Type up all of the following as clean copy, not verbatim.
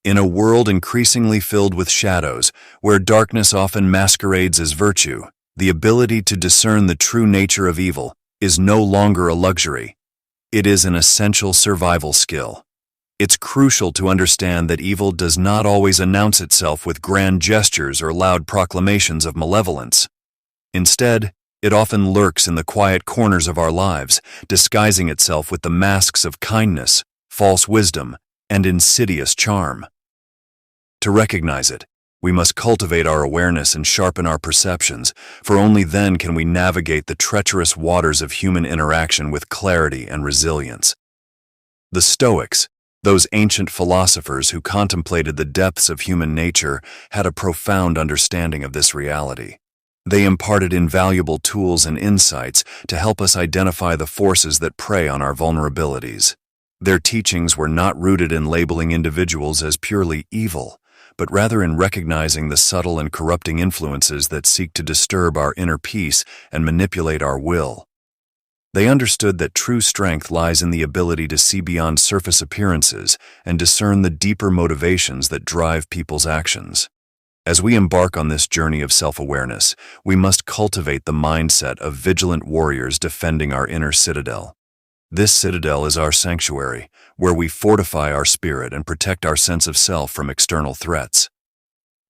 In a world increasingly filled with shadows, where darkness often masquerades as virtue, the ability to discern the true nature of evil is no longer a luxury. It is an essential survival skill. It's crucial to understand that evil does not always announce itself with grand gestures or loud proclamations of malevolence. Instead, it often lurks in the quiet corners of our lives, disguising itself with the masks of kindness, false wisdom, and insidious charm. To recognize it, we must cultivate our awareness and sharpen our perceptions, for only then can we navigate the treacherous waters of human interaction with clarity and resilience. The Stoics, those ancient philosophers who contemplated the depths of human nature, had a profound understanding of this reality. They imparted invaluable tools and insights to help us identify the forces that prey on our vulnerabilities. Their teachings were not rooted in labeling individuals as purely evil, but rather in recognizing the subtle and corrupting influences that seek to disturb our inner peace and manipulate our will. They understood that true strength lies in the ability to see beyond surface appearances and discern the deeper motivations that drive people's actions. As we embark on this journey of self-awareness, we must cultivate the mindset of vigilant warriors defending our inner citadel. This citadel is our sanctuary, where we fortify our spirit and protect our sense of self from external threats.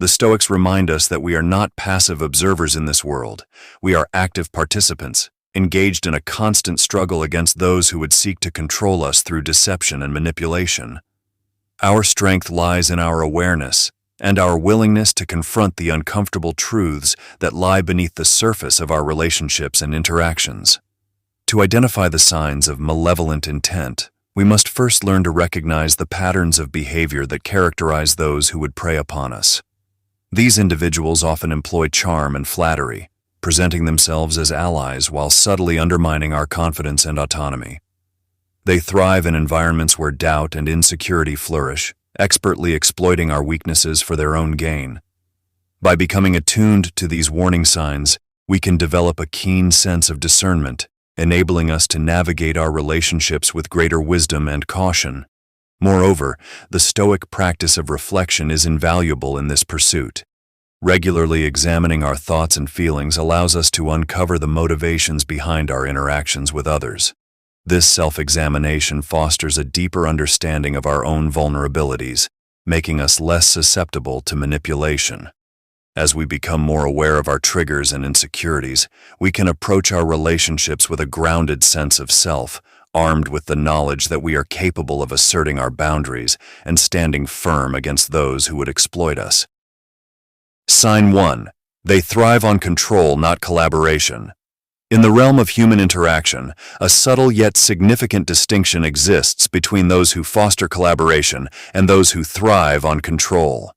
The Stoics remind us that we are not passive observers in this world. We are active participants, engaged in a constant struggle against those who would seek to control us through deception and manipulation. Our strength lies in our awareness and our willingness to confront the uncomfortable truths that lie beneath the surface of our relationships and interactions. To identify the signs of malevolent intent, we must first learn to recognize the patterns of behavior that characterize those who would prey upon us. These individuals often employ charm and flattery, presenting themselves as allies while subtly undermining our confidence and autonomy. They thrive in environments where doubt and insecurity flourish, expertly exploiting our weaknesses for their own gain. By becoming attuned to these warning signs, we can develop a keen sense of discernment, enabling us to navigate our relationships with greater wisdom and caution. Moreover, the Stoic practice of reflection is invaluable in this pursuit. Regularly examining our thoughts and feelings allows us to uncover the motivations behind our interactions with others. This self-examination fosters a deeper understanding of our own vulnerabilities, making us less susceptible to manipulation. As we become more aware of our triggers and insecurities, we can approach our relationships with a grounded sense of self, armed with the knowledge that we are capable of asserting our boundaries and standing firm against those who would exploit us. Sign 1. They thrive on control, not collaboration. In the realm of human interaction, a subtle yet significant distinction exists between those who foster collaboration and those who thrive on control.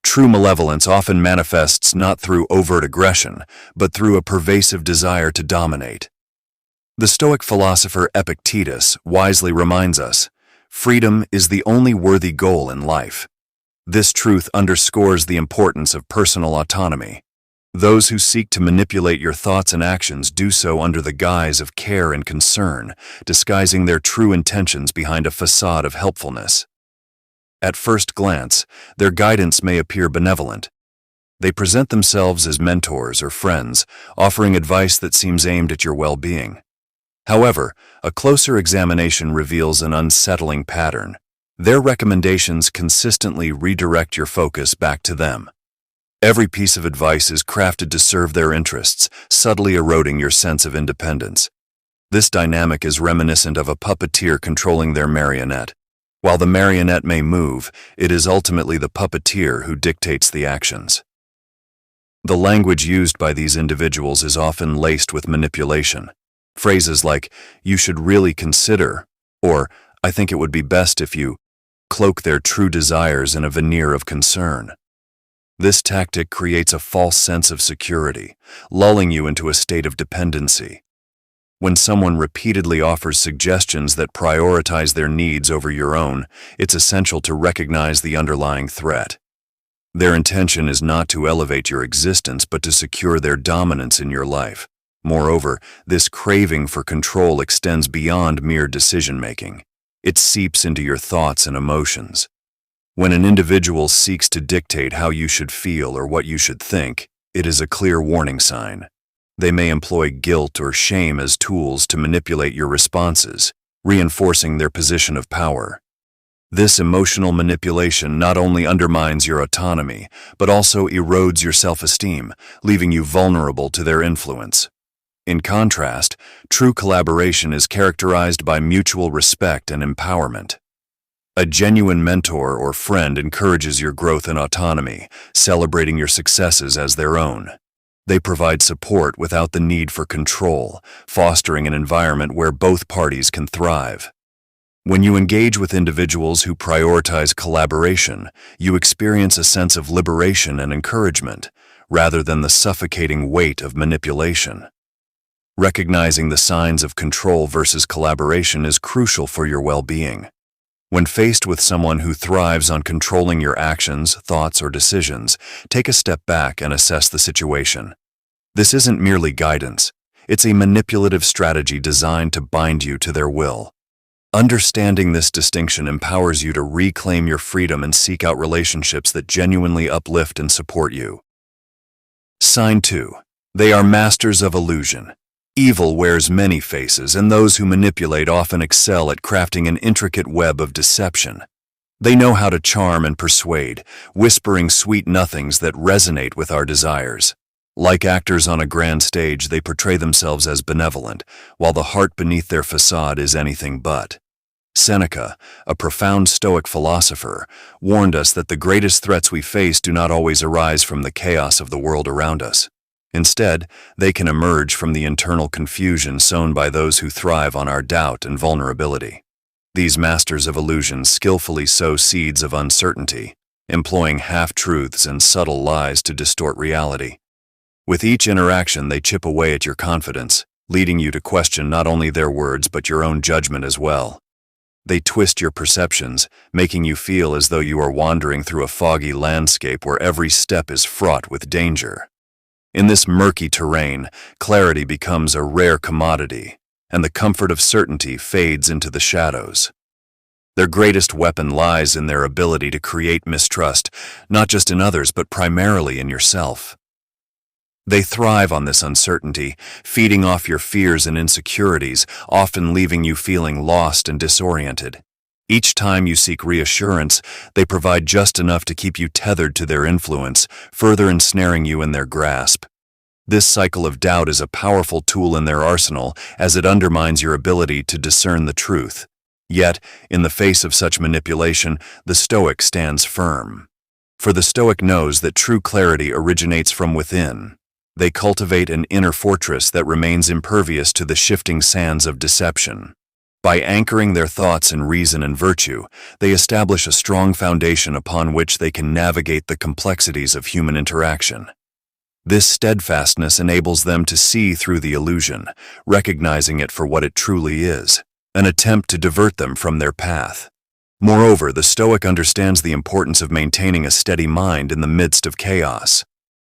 True malevolence often manifests not through overt aggression, but through a pervasive desire to dominate. The Stoic philosopher Epictetus wisely reminds us, freedom is the only worthy goal in life. This truth underscores the importance of personal autonomy. Those who seek to manipulate your thoughts and actions do so under the guise of care and concern, disguising their true intentions behind a facade of helpfulness. At first glance, their guidance may appear benevolent. They present themselves as mentors or friends, offering advice that seems aimed at your well-being. However, a closer examination reveals an unsettling pattern. Their recommendations consistently redirect your focus back to them. Every piece of advice is crafted to serve their interests, subtly eroding your sense of independence. This dynamic is reminiscent of a puppeteer controlling their marionette. While the marionette may move, it is ultimately the puppeteer who dictates the actions. The language used by these individuals is often laced with manipulation. Phrases like, "You should really consider," or "I think it would be best if you," cloak their true desires in a veneer of concern. This tactic creates a false sense of security, lulling you into a state of dependency. When someone repeatedly offers suggestions that prioritize their needs over your own, it's essential to recognize the underlying threat. Their intention is not to elevate your existence, but to secure their dominance in your life. Moreover, this craving for control extends beyond mere decision-making. It seeps into your thoughts and emotions. When an individual seeks to dictate how you should feel or what you should think, it is a clear warning sign. They may employ guilt or shame as tools to manipulate your responses, reinforcing their position of power. This emotional manipulation not only undermines your autonomy, but also erodes your self-esteem, leaving you vulnerable to their influence. In contrast, true collaboration is characterized by mutual respect and empowerment. A genuine mentor or friend encourages your growth and autonomy, celebrating your successes as their own. They provide support without the need for control, fostering an environment where both parties can thrive. When you engage with individuals who prioritize collaboration, you experience a sense of liberation and encouragement, rather than the suffocating weight of manipulation. Recognizing the signs of control versus collaboration is crucial for your well-being. When faced with someone who thrives on controlling your actions, thoughts, or decisions, take a step back and assess the situation. This isn't merely guidance. It's a manipulative strategy designed to bind you to their will. Understanding this distinction empowers you to reclaim your freedom and seek out relationships that genuinely uplift and support you. Sign 2. They are masters of illusion. Evil wears many faces, and those who manipulate often excel at crafting an intricate web of deception. They know how to charm and persuade, whispering sweet nothings that resonate with our desires. Like actors on a grand stage, they portray themselves as benevolent, while the heart beneath their facade is anything but. Seneca, a profound Stoic philosopher, warned us that the greatest threats we face do not always arise from the chaos of the world around us. Instead, they can emerge from the internal confusion sown by those who thrive on our doubt and vulnerability. These masters of illusion skillfully sow seeds of uncertainty, employing half-truths and subtle lies to distort reality. With each interaction, they chip away at your confidence, leading you to question not only their words but your own judgment as well. They twist your perceptions, making you feel as though you are wandering through a foggy landscape where every step is fraught with danger. In this murky terrain, clarity becomes a rare commodity, and the comfort of certainty fades into the shadows. Their greatest weapon lies in their ability to create mistrust, not just in others but primarily in yourself. They thrive on this uncertainty, feeding off your fears and insecurities, often leaving you feeling lost and disoriented. Each time you seek reassurance, they provide just enough to keep you tethered to their influence, further ensnaring you in their grasp. This cycle of doubt is a powerful tool in their arsenal, as it undermines your ability to discern the truth. Yet, in the face of such manipulation, the Stoic stands firm. For the Stoic knows that true clarity originates from within. They cultivate an inner fortress that remains impervious to the shifting sands of deception. By anchoring their thoughts in reason and virtue, they establish a strong foundation upon which they can navigate the complexities of human interaction. This steadfastness enables them to see through the illusion, recognizing it for what it truly is, an attempt to divert them from their path. Moreover, the Stoic understands the importance of maintaining a steady mind in the midst of chaos.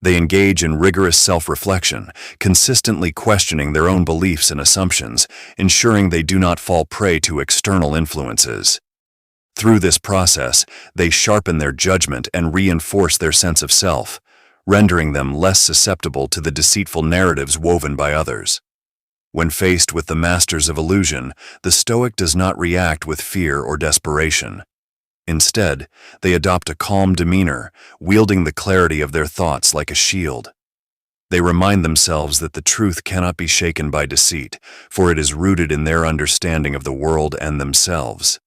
They engage in rigorous self-reflection, consistently questioning their own beliefs and assumptions, ensuring they do not fall prey to external influences. Through this process, they sharpen their judgment and reinforce their sense of self, rendering them less susceptible to the deceitful narratives woven by others. When faced with the masters of illusion, the Stoic does not react with fear or desperation. Instead, they adopt a calm demeanor, wielding the clarity of their thoughts like a shield. They remind themselves that the truth cannot be shaken by deceit, for it is rooted in their understanding of the world and themselves.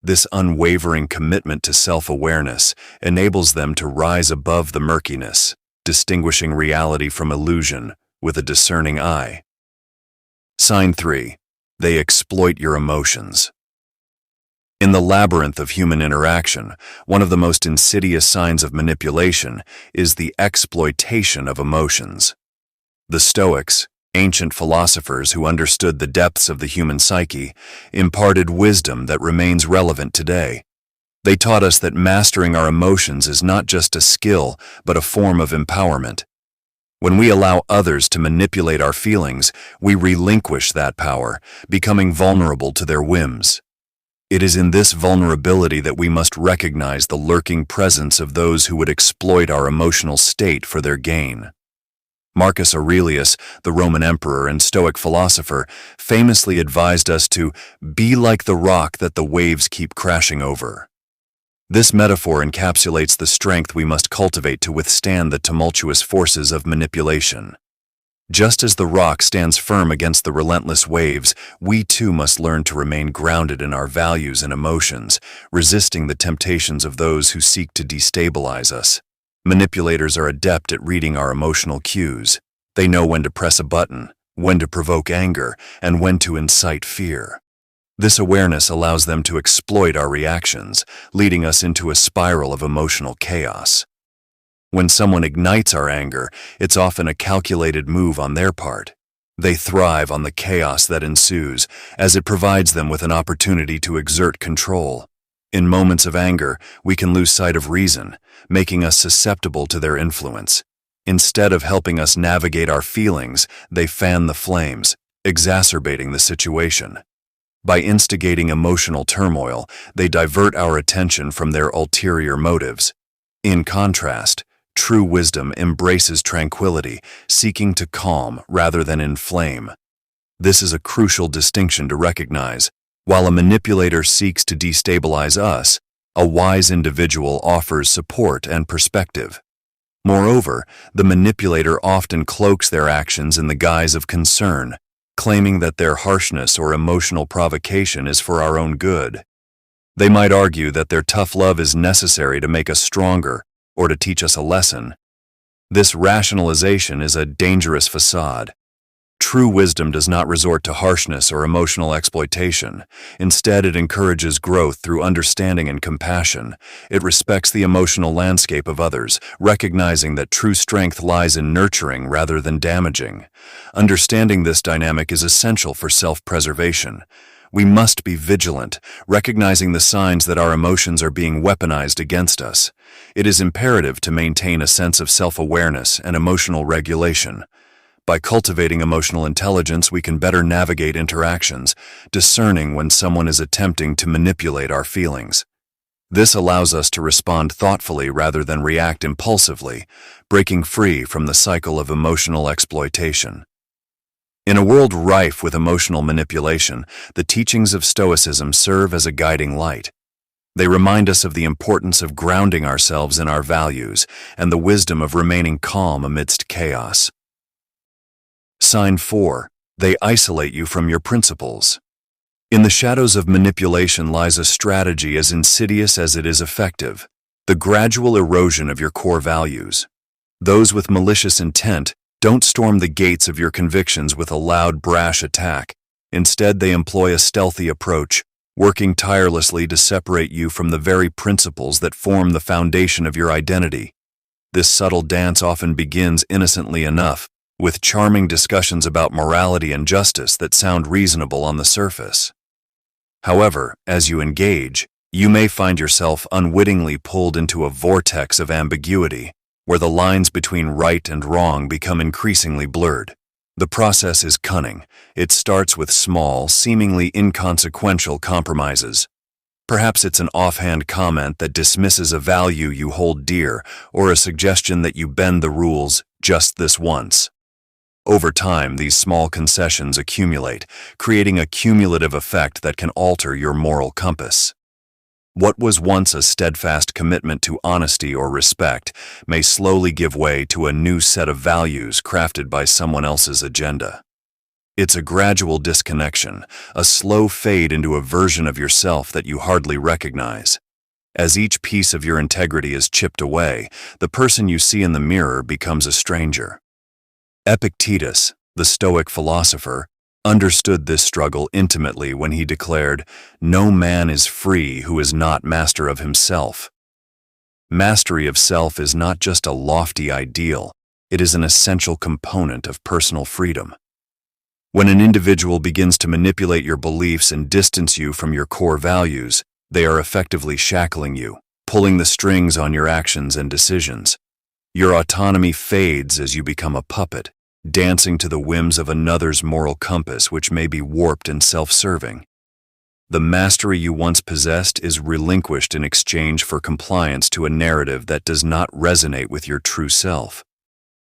This unwavering commitment to self-awareness enables them to rise above the murkiness, distinguishing reality from illusion with a discerning eye. Sign 3. They exploit your emotions. In the labyrinth of human interaction, one of the most insidious signs of manipulation is the exploitation of emotions. The Stoics, ancient philosophers who understood the depths of the human psyche, imparted wisdom that remains relevant today. They taught us that mastering our emotions is not just a skill, but a form of empowerment. When we allow others to manipulate our feelings, we relinquish that power, becoming vulnerable to their whims. It is in this vulnerability that we must recognize the lurking presence of those who would exploit our emotional state for their gain. Marcus Aurelius, the Roman emperor and Stoic philosopher, famously advised us to be like the rock that the waves keep crashing over. This metaphor encapsulates the strength we must cultivate to withstand the tumultuous forces of manipulation. Just as the rock stands firm against the relentless waves, we too must learn to remain grounded in our values and emotions, resisting the temptations of those who seek to destabilize us. Manipulators are adept at reading our emotional cues. They know when to press a button, when to provoke anger, and when to incite fear. This awareness allows them to exploit our reactions, leading us into a spiral of emotional chaos. When someone ignites our anger, it's often a calculated move on their part. They thrive on the chaos that ensues, as it provides them with an opportunity to exert control. In moments of anger, we can lose sight of reason, making us susceptible to their influence. Instead of helping us navigate our feelings, they fan the flames, exacerbating the situation. By instigating emotional turmoil, they divert our attention from their ulterior motives. In contrast, true wisdom embraces tranquility, seeking to calm rather than inflame. This is a crucial distinction to recognize. While a manipulator seeks to destabilize us, a wise individual offers support and perspective. Moreover, the manipulator often cloaks their actions in the guise of concern, claiming that their harshness or emotional provocation is for our own good. They might argue that their tough love is necessary to make us stronger or to teach us a lesson. This rationalization is a dangerous facade. True wisdom does not resort to harshness or emotional exploitation. Instead, it encourages growth through understanding and compassion. It respects the emotional landscape of others, recognizing that true strength lies in nurturing rather than damaging. Understanding this dynamic is essential for self-preservation. We must be vigilant, recognizing the signs that our emotions are being weaponized against us. It is imperative to maintain a sense of self-awareness and emotional regulation. By cultivating emotional intelligence, we can better navigate interactions, discerning when someone is attempting to manipulate our feelings. This allows us to respond thoughtfully rather than react impulsively, breaking free from the cycle of emotional exploitation. In a world rife with emotional manipulation, the teachings of Stoicism serve as a guiding light. They remind us of the importance of grounding ourselves in our values and the wisdom of remaining calm amidst chaos. Sign 4. They isolate you from your principles. In the shadows of manipulation lies a strategy as insidious as it is effective: the gradual erosion of your core values. Those with malicious intent don't storm the gates of your convictions with a loud, brash attack. Instead, they employ a stealthy approach, working tirelessly to separate you from the very principles that form the foundation of your identity. This subtle dance often begins innocently enough, with charming discussions about morality and justice that sound reasonable on the surface. However, as you engage, you may find yourself unwittingly pulled into a vortex of ambiguity, where the lines between right and wrong become increasingly blurred. The process is cunning. It starts with small, seemingly inconsequential compromises. Perhaps it's an offhand comment that dismisses a value you hold dear, or a suggestion that you bend the rules just this once. Over time, these small concessions accumulate, creating a cumulative effect that can alter your moral compass. What was once a steadfast commitment to honesty or respect may slowly give way to a new set of values crafted by someone else's agenda. It's a gradual disconnection, a slow fade into a version of yourself that you hardly recognize. As each piece of your integrity is chipped away, the person you see in the mirror becomes a stranger. Epictetus, the Stoic philosopher, understood this struggle intimately when he declared, "No man is free who is not master of himself." Mastery of self is not just a lofty ideal, it is an essential component of personal freedom. When an individual begins to manipulate your beliefs and distance you from your core values, they are effectively shackling you, pulling the strings on your actions and decisions. Your autonomy fades as you become a puppet, dancing to the whims of another's moral compass, which may be warped and self-serving. The mastery you once possessed is relinquished in exchange for compliance to a narrative that does not resonate with your true self.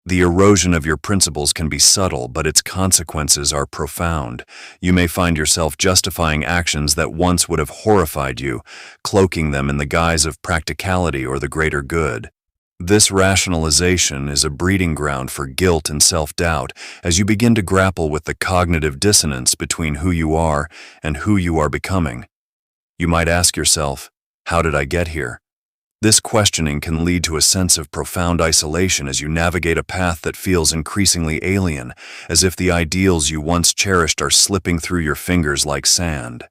The erosion of your principles can be subtle, but its consequences are profound. You may find yourself justifying actions that once would have horrified you, cloaking them in the guise of practicality or the greater good. This rationalization is a breeding ground for guilt and self-doubt as you begin to grapple with the cognitive dissonance between who you are and who you are becoming. You might ask yourself, how did I get here? This questioning can lead to a sense of profound isolation as you navigate a path that feels increasingly alien, as if the ideals you once cherished are slipping through your fingers like sand.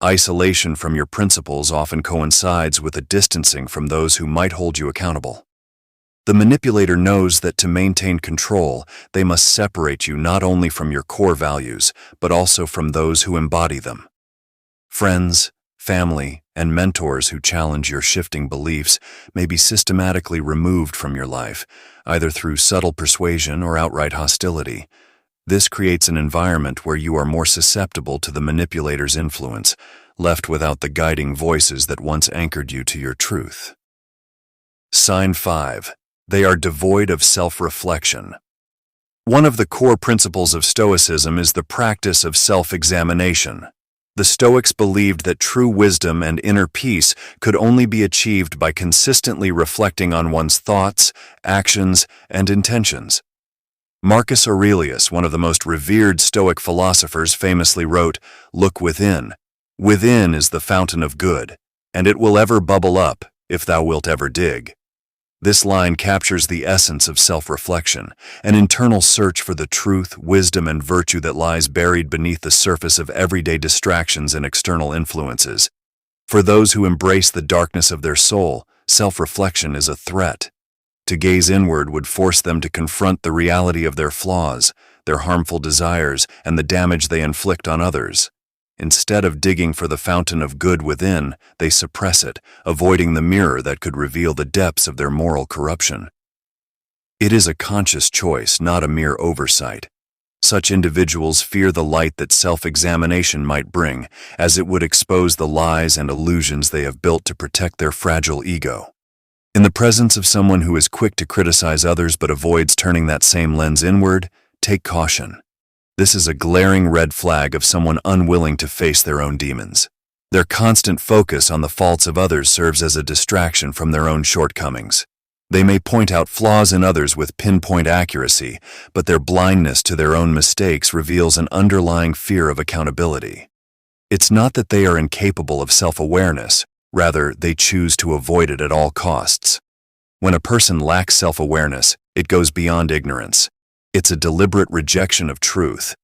Isolation from your principles often coincides with a distancing from those who might hold you accountable. The manipulator knows that to maintain control, they must separate you not only from your core values, but also from those who embody them. Friends, family, and mentors who challenge your shifting beliefs may be systematically removed from your life, either through subtle persuasion or outright hostility. This creates an environment where you are more susceptible to the manipulator's influence, left without the guiding voices that once anchored you to your truth. Sign 5. They are devoid of self-reflection. One of the core principles of Stoicism is the practice of self-examination. The Stoics believed that true wisdom and inner peace could only be achieved by consistently reflecting on one's thoughts, actions, and intentions. Marcus Aurelius, one of the most revered Stoic philosophers, famously wrote, "Look within. Within is the fountain of good, and it will ever bubble up, if thou wilt ever dig." This line captures the essence of self-reflection, an internal search for the truth, wisdom, and virtue that lies buried beneath the surface of everyday distractions and external influences. For those who embrace the darkness of their soul, self-reflection is a threat. To gaze inward would force them to confront the reality of their flaws, their harmful desires, and the damage they inflict on others. Instead of digging for the fountain of good within, they suppress it, avoiding the mirror that could reveal the depths of their moral corruption. It is a conscious choice, not a mere oversight. Such individuals fear the light that self-examination might bring, as it would expose the lies and illusions they have built to protect their fragile ego. In the presence of someone who is quick to criticize others but avoids turning that same lens inward, take caution. This is a glaring red flag of someone unwilling to face their own demons. Their constant focus on the faults of others serves as a distraction from their own shortcomings. They may point out flaws in others with pinpoint accuracy, but their blindness to their own mistakes reveals an underlying fear of accountability. It's not that they are incapable of self-awareness, rather, they choose to avoid it at all costs. When a person lacks self-awareness, it goes beyond ignorance. It's a deliberate rejection of truth.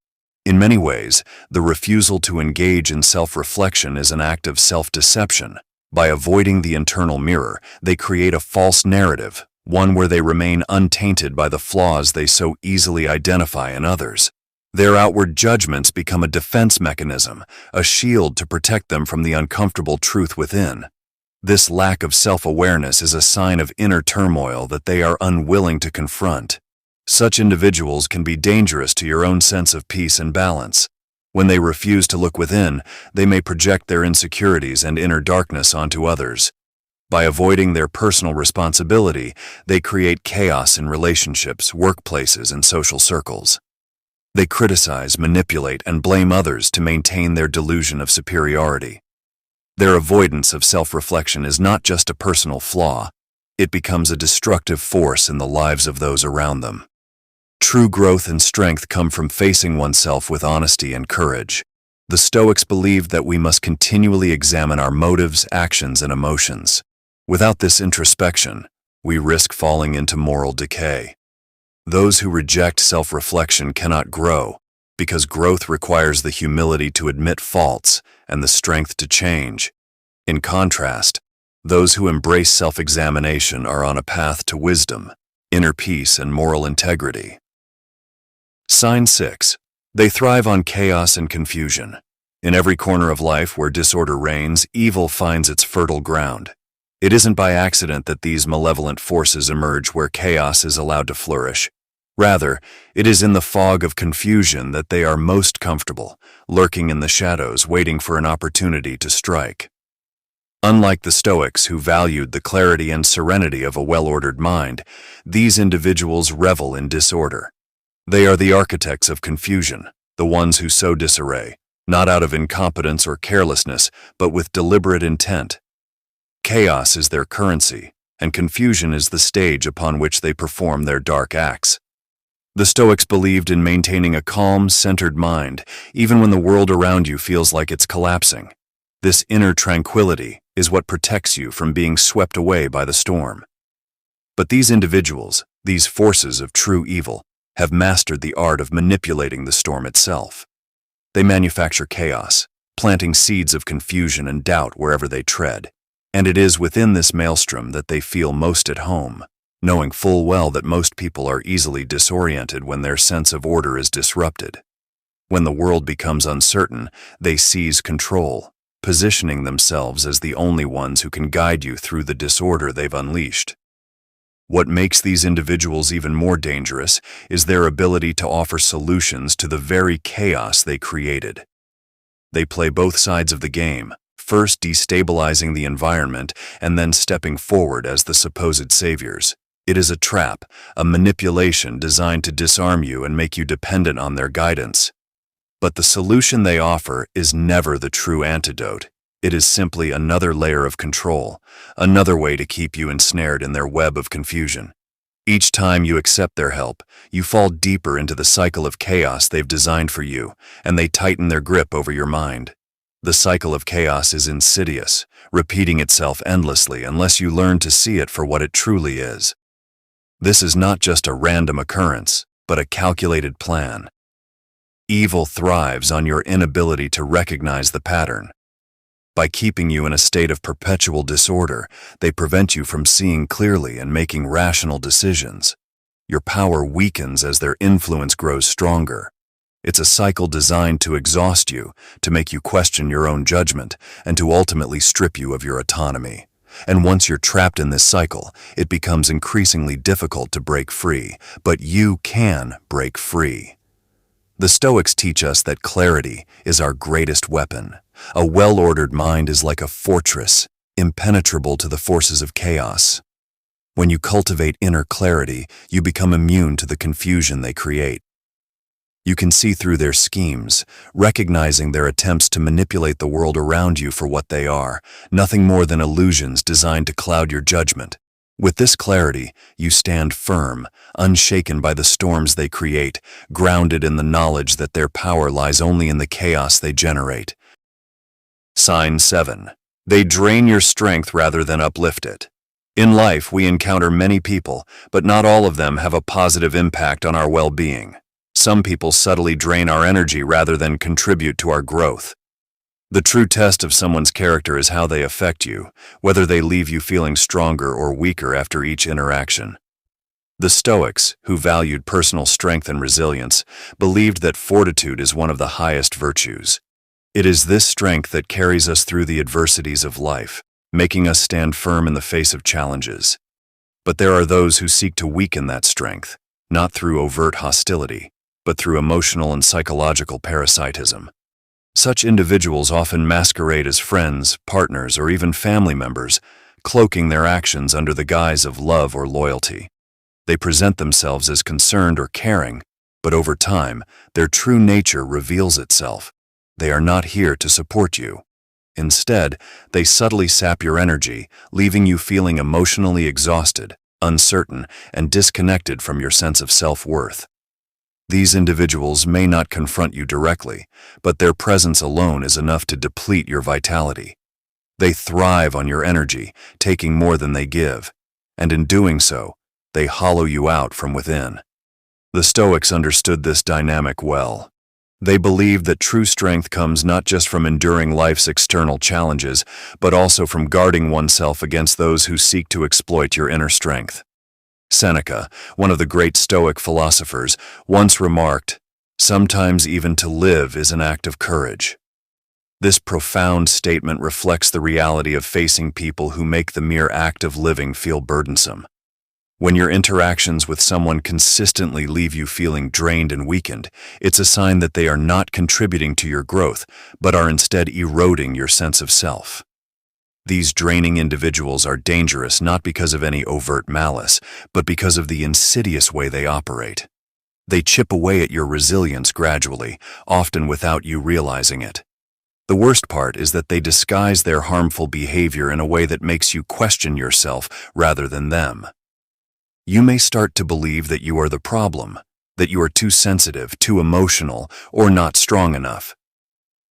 In many ways, the refusal to engage in self-reflection is an act of self-deception. By avoiding the internal mirror, they create a false narrative, one where they remain untainted by the flaws they so easily identify in others. Their outward judgments become a defense mechanism, a shield to protect them from the uncomfortable truth within. This lack of self-awareness is a sign of inner turmoil that they are unwilling to confront. Such individuals can be dangerous to your own sense of peace and balance. When they refuse to look within, they may project their insecurities and inner darkness onto others. By avoiding their personal responsibility, they create chaos in relationships, workplaces, and social circles. They criticize, manipulate, and blame others to maintain their delusion of superiority. Their avoidance of self-reflection is not just a personal flaw, it becomes a destructive force in the lives of those around them. True growth and strength come from facing oneself with honesty and courage. The Stoics believed that we must continually examine our motives, actions, and emotions. Without this introspection, we risk falling into moral decay. Those who reject self-reflection cannot grow, because growth requires the humility to admit faults and the strength to change. In contrast, those who embrace self-examination are on a path to wisdom, inner peace, and moral integrity. Sign 6. They thrive on chaos and confusion. In every corner of life where disorder reigns, evil finds its fertile ground. It isn't by accident that these malevolent forces emerge where chaos is allowed to flourish. Rather, it is in the fog of confusion that they are most comfortable, lurking in the shadows, waiting for an opportunity to strike. Unlike the Stoics, who valued the clarity and serenity of a well-ordered mind, these individuals revel in disorder. They are the architects of confusion, the ones who sow disarray, not out of incompetence or carelessness, but with deliberate intent. Chaos is their currency, and confusion is the stage upon which they perform their dark acts. The Stoics believed in maintaining a calm, centered mind, even when the world around you feels like it's collapsing. This inner tranquility is what protects you from being swept away by the storm. But these individuals, these forces of true evil, have mastered the art of manipulating the storm itself. They manufacture chaos, planting seeds of confusion and doubt wherever they tread. And it is within this maelstrom that they feel most at home, knowing full well that most people are easily disoriented when their sense of order is disrupted. When the world becomes uncertain, they seize control, positioning themselves as the only ones who can guide you through the disorder they've unleashed. What makes these individuals even more dangerous is their ability to offer solutions to the very chaos they created. They play both sides of the game, first destabilizing the environment and then stepping forward as the supposed saviors. It is a trap, a manipulation designed to disarm you and make you dependent on their guidance. But the solution they offer is never the true antidote. It is simply another layer of control, another way to keep you ensnared in their web of confusion. Each time you accept their help, you fall deeper into the cycle of chaos they've designed for you, and they tighten their grip over your mind. The cycle of chaos is insidious, repeating itself endlessly unless you learn to see it for what it truly is. This is not just a random occurrence, but a calculated plan. Evil thrives on your inability to recognize the pattern. By keeping you in a state of perpetual disorder, they prevent you from seeing clearly and making rational decisions. Your power weakens as their influence grows stronger. It's a cycle designed to exhaust you, to make you question your own judgment, and to ultimately strip you of your autonomy. And once you're trapped in this cycle, it becomes increasingly difficult to break free, but you can break free. The Stoics teach us that clarity is our greatest weapon. A well-ordered mind is like a fortress, impenetrable to the forces of chaos. When you cultivate inner clarity, you become immune to the confusion they create. You can see through their schemes, recognizing their attempts to manipulate the world around you for what they are, nothing more than illusions designed to cloud your judgment. With this clarity, you stand firm, unshaken by the storms they create, grounded in the knowledge that their power lies only in the chaos they generate. Sign 7. They drain your strength rather than uplift it. In life, we encounter many people, but not all of them have a positive impact on our well-being. Some people subtly drain our energy rather than contribute to our growth. The true test of someone's character is how they affect you, whether they leave you feeling stronger or weaker after each interaction. The Stoics, who valued personal strength and resilience, believed that fortitude is one of the highest virtues. It is this strength that carries us through the adversities of life, making us stand firm in the face of challenges. But there are those who seek to weaken that strength, not through overt hostility, but through emotional and psychological parasitism. Such individuals often masquerade as friends, partners, or even family members, cloaking their actions under the guise of love or loyalty. They present themselves as concerned or caring, but over time, their true nature reveals itself. They are not here to support you. Instead, they subtly sap your energy, leaving you feeling emotionally exhausted, uncertain, and disconnected from your sense of self-worth. These individuals may not confront you directly, but their presence alone is enough to deplete your vitality. They thrive on your energy, taking more than they give, and in doing so, they hollow you out from within. The Stoics understood this dynamic well. They believed that true strength comes not just from enduring life's external challenges, but also from guarding oneself against those who seek to exploit your inner strength. Seneca, one of the great Stoic philosophers, once remarked, "Sometimes even to live is an act of courage." This profound statement reflects the reality of facing people who make the mere act of living feel burdensome. When your interactions with someone consistently leave you feeling drained and weakened, it's a sign that they are not contributing to your growth, but are instead eroding your sense of self. These draining individuals are dangerous not because of any overt malice, but because of the insidious way they operate. They chip away at your resilience gradually, often without you realizing it. The worst part is that they disguise their harmful behavior in a way that makes you question yourself rather than them. You may start to believe that you are the problem, that you are too sensitive, too emotional, or not strong enough.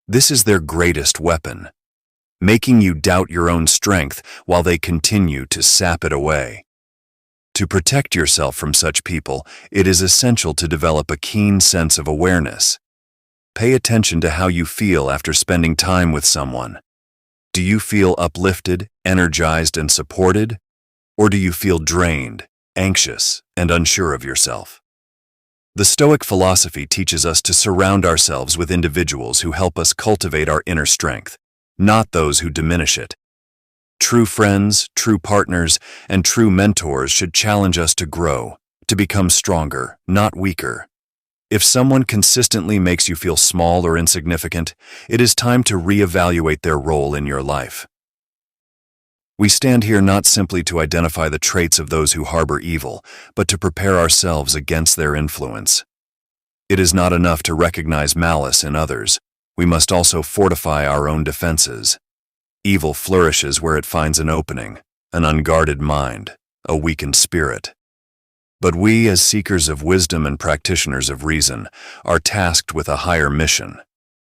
This is their greatest weapon, making you doubt your own strength while they continue to sap it away. To protect yourself from such people, it is essential to develop a keen sense of awareness. Pay attention to how you feel after spending time with someone. Do you feel uplifted, energized, and supported? Or do you feel drained, anxious, and unsure of yourself? The Stoic philosophy teaches us to surround ourselves with individuals who help us cultivate our inner strength, not those who diminish it. True friends, true partners, and true mentors should challenge us to grow, to become stronger, not weaker. If someone consistently makes you feel small or insignificant, it is time to reevaluate their role in your life. We stand here not simply to identify the traits of those who harbor evil, but to prepare ourselves against their influence. It is not enough to recognize malice in others. We must also fortify our own defenses. Evil flourishes where it finds an opening, an unguarded mind, a weakened spirit. But we, as seekers of wisdom and practitioners of reason, are tasked with a higher mission.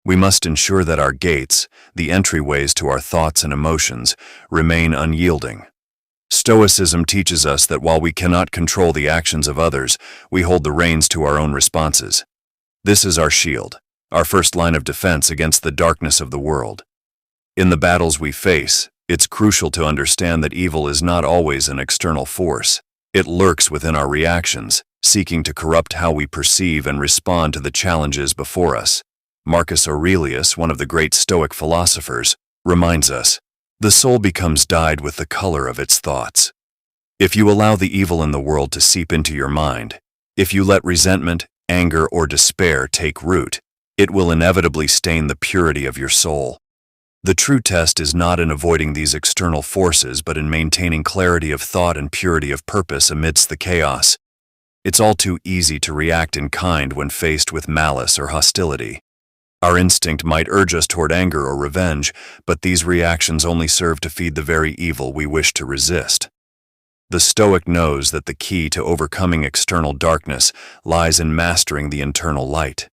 We must ensure that our gates, the entryways to our thoughts and emotions, remain unyielding. Stoicism teaches us that while we cannot control the actions of others, we hold the reins to our own responses. This is our shield, our first line of defense against the darkness of the world. In the battles we face, it's crucial to understand that evil is not always an external force. It lurks within our reactions, seeking to corrupt how we perceive and respond to the challenges before us. Marcus Aurelius, one of the great Stoic philosophers, reminds us, "The soul becomes dyed with the color of its thoughts." If you allow the evil in the world to seep into your mind, if you let resentment, anger, or despair take root, it will inevitably stain the purity of your soul. The true test is not in avoiding these external forces, but in maintaining clarity of thought and purity of purpose amidst the chaos. It's all too easy to react in kind when faced with malice or hostility. Our instinct might urge us toward anger or revenge, but these reactions only serve to feed the very evil we wish to resist. The Stoic knows that the key to overcoming external darkness lies in mastering the internal light.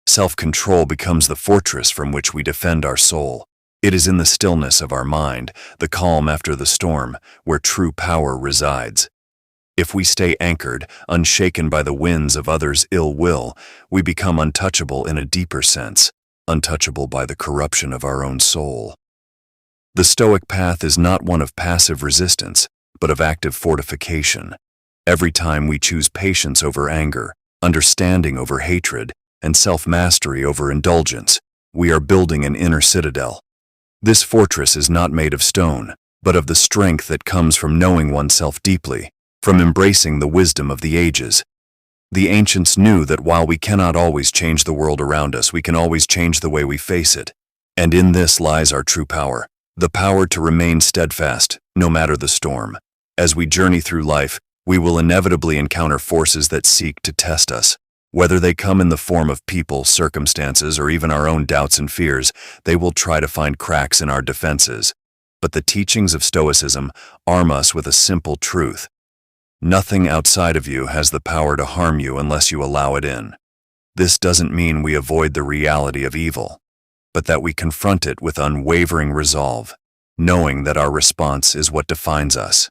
Self-control becomes the fortress from which we defend our soul. It is in the stillness of our mind, the calm after the storm, where true power resides. If we stay anchored, unshaken by the winds of others' ill will, we become untouchable in a deeper sense, untouchable by the corruption of our own soul. The Stoic path is not one of passive resistance, but of active fortification. Every time we choose patience over anger, understanding over hatred, and self-mastery over indulgence, we are building an inner citadel. This fortress is not made of stone, but of the strength that comes from knowing oneself deeply, from embracing the wisdom of the ages. The ancients knew that while we cannot always change the world around us, we can always change the way we face it. And in this lies our true power, the power to remain steadfast, no matter the storm. As we journey through life, we will inevitably encounter forces that seek to test us. Whether they come in the form of people, circumstances, or even our own doubts and fears, they will try to find cracks in our defenses. But the teachings of Stoicism arm us with a simple truth. Nothing outside of you has the power to harm you unless you allow it in. This doesn't mean we avoid the reality of evil, but that we confront it with unwavering resolve, knowing that our response is what defines us.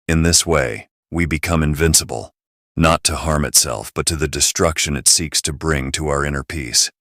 In this way, we become invincible. Not to harm itself, but to the destruction it seeks to bring to our inner peace.